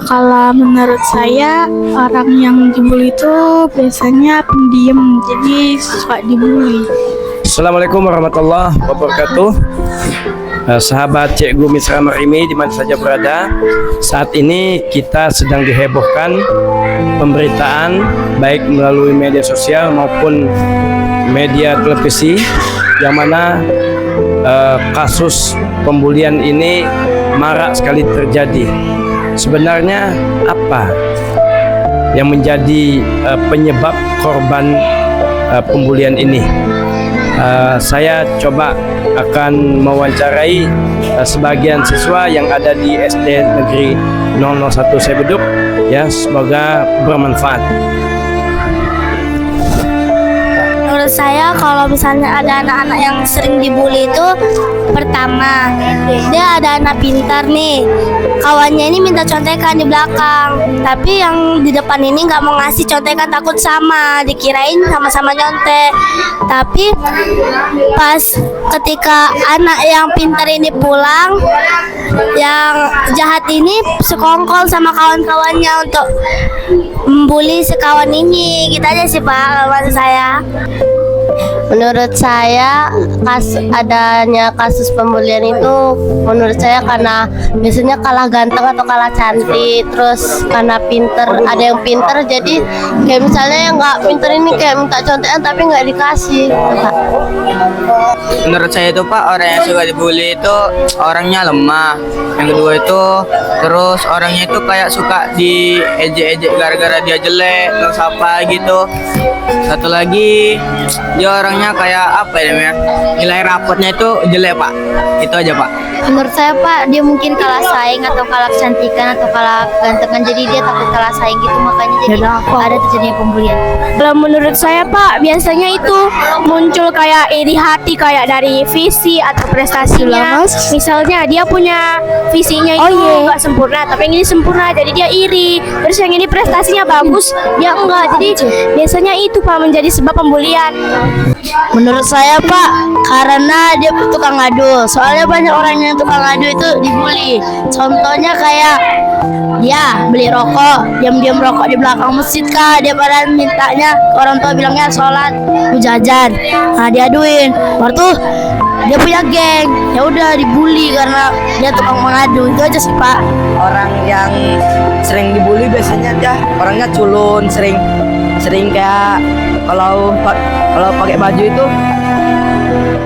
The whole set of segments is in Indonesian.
Kalau menurut saya orang yang dibully itu biasanya pendiam, jadi suka dibully. Assalamualaikum warahmatullahi wabarakatuh. Sahabat Cikgu Misra Marimi di mana saja berada, saat ini kita sedang dihebohkan pemberitaan baik melalui media sosial maupun media televisi, yang mana kasus pembulian ini marak sekali terjadi. Sebenarnya apa yang menjadi penyebab korban pembulian ini? Saya coba akan mewawancarai sebagian siswa yang ada di SD Negeri 001 Sebeduk, ya, semoga bermanfaat. Menurut saya kalau misalnya ada anak-anak yang sering dibully itu, pertama dia ada anak pintar nih, kawannya ini minta contekan di belakang, tapi yang di depan ini nggak mau ngasih contekan, takut sama dikirain sama-sama nyontek. Tapi pas ketika anak yang pintar ini pulang, yang jahat ini sekongkol sama kawan-kawannya untuk membuli sekawan ini. Gitu aja sih Pak kalau maksud saya. Menurut saya adanya kasus pembulian itu menurut saya karena biasanya kalah ganteng atau kalah cantik, terus karena pinter, ada yang pinter jadi kayak misalnya yang nggak pinter ini kayak minta contekan tapi nggak dikasih, Pak. Menurut saya itu Pak, orang yang suka dibully itu orangnya lemah. Yang kedua itu terus orangnya itu kayak suka diejek-ejek gara-gara dia jelek terus apa gitu. Satu lagi dia orangnya kayak apa ya namanya, nilai rapotnya itu jelek Pak. Itu aja Pak. Menurut saya Pak, dia mungkin kalah saing atau kalah kecantikan atau kalah gantengan, jadi dia takut kalah saing gitu, makanya jadi ada terjadinya pembulian. Kalau menurut saya Pak, biasanya itu muncul kayak iri hati, kayak dari visi atau prestasinya. Misalnya dia punya visinya itu nggak sempurna, tapi yang ini sempurna, jadi dia iri. Terus yang ini prestasinya bagus, dia enggak. Jadi biasanya itu Pak menjadi sebab pembulian. Menurut saya Pak, karena dia tukang ngadu. Soalnya banyak orang yang tukang ngadu itu dibully. Contohnya kayak dia beli rokok, diam-diam rokok di belakang masjid kah, dia pada mintanya orang tua bilangnya sholat, mau jajan. Nah diaduin, baru tuh dia punya geng, ya udah dibully karena dia tukang mengadu. Itu aja sih Pak. Orang yang sering dibully biasanya dia orangnya culun, sering kayak kalau pakai baju itu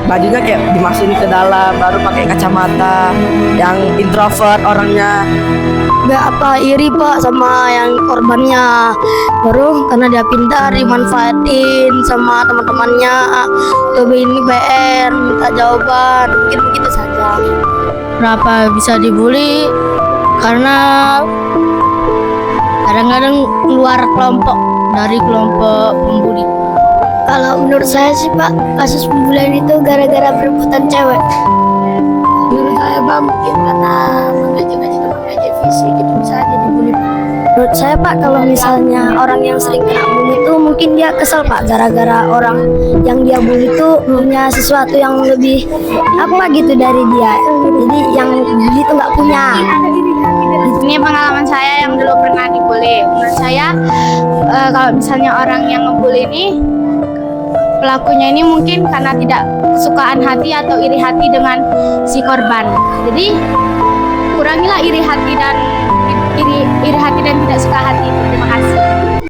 bajunya kayak dimasukin ke dalam, baru pakai kacamata. Yang introvert orangnya Nggak apa iri Pak sama yang korbannya, baru karena dia pintar dimanfaatin sama teman-temannya. Coba ini PR minta jawaban, mungkin begitu saja. Kenapa bisa dibully? Karena kadang-kadang keluar kelompok dari kelompok pembuli. Kalau menurut saya sih Pak, kasus pembulian itu gara-gara perebutan cewek. Menurut saya Pak, mungkin karena mengajak visi gitu bisa aja dibully. Menurut saya Pak, kalau misalnya orang yang sering kena bully itu mungkin dia kesel Pak, gara-gara orang yang dia bully itu punya sesuatu yang lebih apa gitu dari dia, jadi yang bully itu nggak punya. Ini pengalaman saya yang dulu pernah dibully. Menurut saya kalau misalnya orang yang ngebully ini, pelakunya ini mungkin karena tidak kesukaan hati atau iri hati dengan si korban. Jadi kurangilah iri hati dan tidak suka hati. Terima kasih.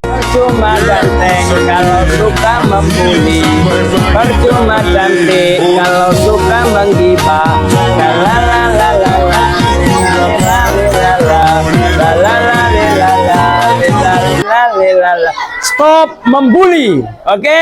Percuma ganteng kalau suka membuli, percuma cantik kalau suka menggibah. Stop membuli, oke?